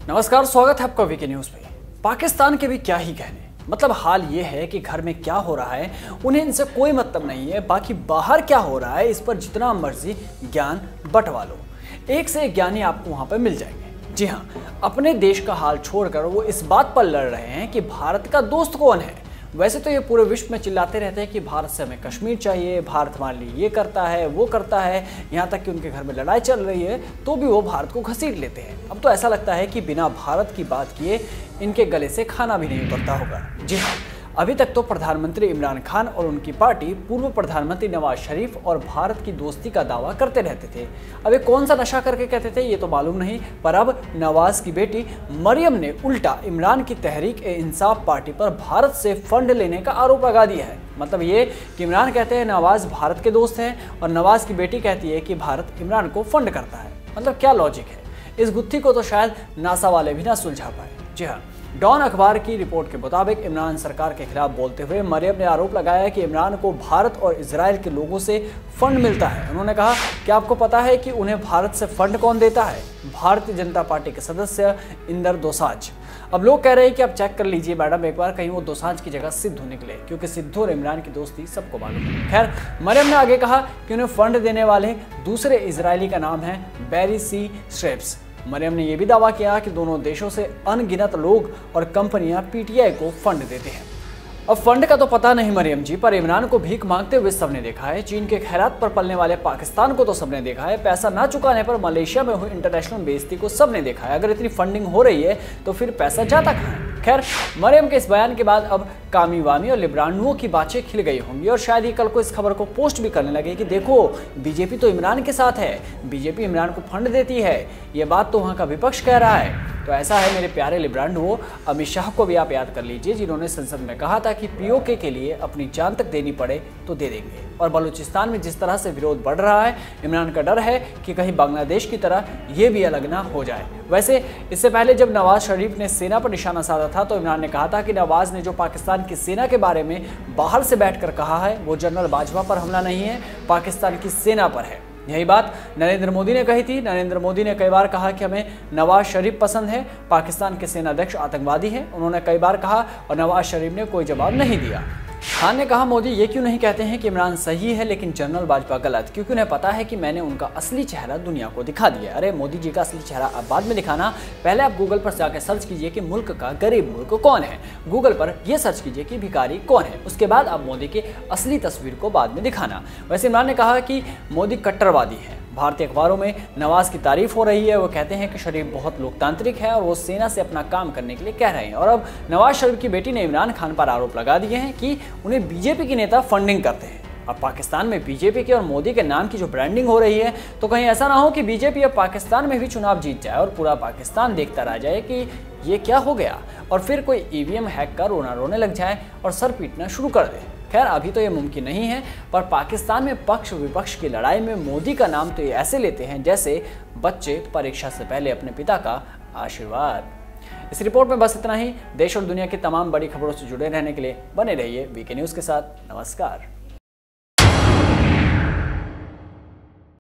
नमस्कार, स्वागत है आपका वीके न्यूज में। पाकिस्तान के भी क्या ही कहने, मतलब हाल ये है कि घर में क्या हो रहा है उन्हें इनसे कोई मतलब नहीं है, बाकी बाहर क्या हो रहा है इस पर जितना मर्जी ज्ञान बंटवा लो। एक से एक ज्ञानी आपको वहां पर मिल जाएंगे। जी हाँ, अपने देश का हाल छोड़कर वो इस बात पर लड़ रहे हैं कि भारत का दोस्त कौन है। वैसे तो ये पूरे विश्व में चिल्लाते रहते हैं कि भारत से हमें कश्मीर चाहिए, भारत हमारे लिए ये करता है वो करता है, यहाँ तक कि उनके घर में लड़ाई चल रही है तो भी वो भारत को घसीट लेते हैं। अब तो ऐसा लगता है कि बिना भारत की बात किए इनके गले से खाना भी नहीं उतरता होगा। जी हाँ, अभी तक तो प्रधानमंत्री इमरान खान और उनकी पार्टी पूर्व प्रधानमंत्री नवाज शरीफ और भारत की दोस्ती का दावा करते रहते थे। अब ये कौन सा नशा करके कहते थे ये तो मालूम नहीं, पर अब नवाज की बेटी मरियम ने उल्टा इमरान की तहरीक-ए-इंसाफ पार्टी पर भारत से फंड लेने का आरोप लगा दिया है। मतलब ये कि इमरान कहते हैं नवाज भारत के दोस्त हैं और नवाज की बेटी कहती है कि भारत इमरान को फंड करता है। मतलब क्या लॉजिक है? इस गुत्थी को तो शायद नासा वाले भी ना सुलझा पाए। जी हाँ, डॉन अखबार की रिपोर्ट के मुताबिक इमरान सरकार के खिलाफ बोलते हुए मरियम ने आरोप लगाया कि इमरान को भारत और इजराइल के लोगों से फंड मिलता है। उन्होंने कहा कि आपको पता है कि उन्हें भारत से फंड कौन देता है? भारतीय जनता पार्टी के सदस्य इंदर दोसांझ। अब लोग कह रहे हैं कि आप चेक कर लीजिए मैडम एक बार, कहीं वो दोसांझ की जगह सिद्धू निकले, क्योंकि सिद्धू और इमरान की दोस्ती सबको मालूम है। खैर, मरियम ने आगे कहा कि उन्हें फंड देने वाले दूसरे इजरायली का नाम है बैरी सी स्ट्रेप्स। मरियम ने यह भी दावा किया कि दोनों देशों से अनगिनत लोग और कंपनियां पीटीआई को फंड देते हैं। अब फंड का तो पता नहीं मरियम जी, पर इमरान को भीख मांगते हुए सबने देखा है। चीन के खैरात पर पलने वाले पाकिस्तान को तो सबने देखा है। पैसा ना चुकाने पर मलेशिया में हुई इंटरनेशनल बेइज्जती को सबने देखा है। अगर इतनी फंडिंग हो रही है तो फिर पैसा जाता कहाँ है? खैर, मरियम के इस बयान के बाद अब कामी वामी और लिब्रानुओं की बातें खिल गई होंगी और शायद ही कल को इस खबर को पोस्ट भी करने लगे कि देखो बीजेपी तो इमरान के साथ है, बीजेपी इमरान को फंड देती है। ये बात तो वहाँ का विपक्ष कह रहा है। तो ऐसा है मेरे प्यारे लिब्रानुओं, अमित शाह को भी आप याद कर लीजिए, जिन्होंने संसद में कहा था कि पीओके के लिए अपनी जान तक देनी पड़े तो दे देंगे। और बलूचिस्तान में जिस तरह से विरोध बढ़ रहा है, इमरान का डर है कि कहीं बांग्लादेश की तरह ये भी अलग ना हो जाए। वैसे इससे पहले जब नवाज शरीफ ने सेना पर निशाना साधा था तो इमरान ने कहा था कि नवाज ने जो पाकिस्तान की सेना के बारे में बाहर से बैठकर कहा है वो जनरल बाजवा पर हमला नहीं है, पाकिस्तान की सेना पर है। यही बात नरेंद्र मोदी ने कही थी। नरेंद्र मोदी ने कई बार कहा कि हमें नवाज शरीफ पसंद है, पाकिस्तान के सेनाध्यक्ष आतंकवादी हैं, उन्होंने कई बार कहा और नवाज शरीफ ने कोई जवाब नहीं दिया। खान ने कहा मोदी ये क्यों नहीं कहते हैं कि इमरान सही है लेकिन जनरल बाजवा गलत, क्योंकि उन्हें पता है कि मैंने उनका असली चेहरा दुनिया को दिखा दिया। अरे मोदी जी का असली चेहरा अब बाद में दिखाना, पहले आप गूगल पर जाकर सर्च कीजिए कि मुल्क का गरीब मुल्क कौन है, गूगल पर यह सर्च कीजिए कि भिखारी कौन है, उसके बाद आप मोदी की असली तस्वीर को बाद में दिखाना। वैसे इमरान ने कहा कि मोदी कट्टरवादी है। भारतीय अखबारों में नवाज की तारीफ हो रही है। वो कहते हैं कि शरीफ बहुत लोकतांत्रिक है और वो सेना से अपना काम करने के लिए कह रहे हैं। और अब नवाज शरीफ की बेटी ने इमरान खान पर आरोप लगा दिए हैं कि उन्हें बीजेपी के नेता फंडिंग करते हैं। अब पाकिस्तान में बीजेपी के और मोदी के नाम की जो ब्रांडिंग हो रही है, तो कहीं ऐसा ना हो कि बीजेपी अब पाकिस्तान में भी चुनाव जीत जाए और पूरा पाकिस्तान देखता रह जाए कि ये क्या हो गया, और फिर कोई ईवीएम हैक कर रोने लग जाए और सर पीटना शुरू कर दे। खैर, अभी तो ये मुमकिन नहीं है, पर पाकिस्तान में पक्ष विपक्ष की लड़ाई में मोदी का नाम तो ये ऐसे लेते हैं जैसे बच्चे परीक्षा से पहले अपने पिता का आशीर्वाद। इस रिपोर्ट में बस इतना ही। देश और दुनिया की तमाम बड़ी खबरों से जुड़े रहने के लिए बने रहिए वीके न्यूज़ के साथ। नमस्कार।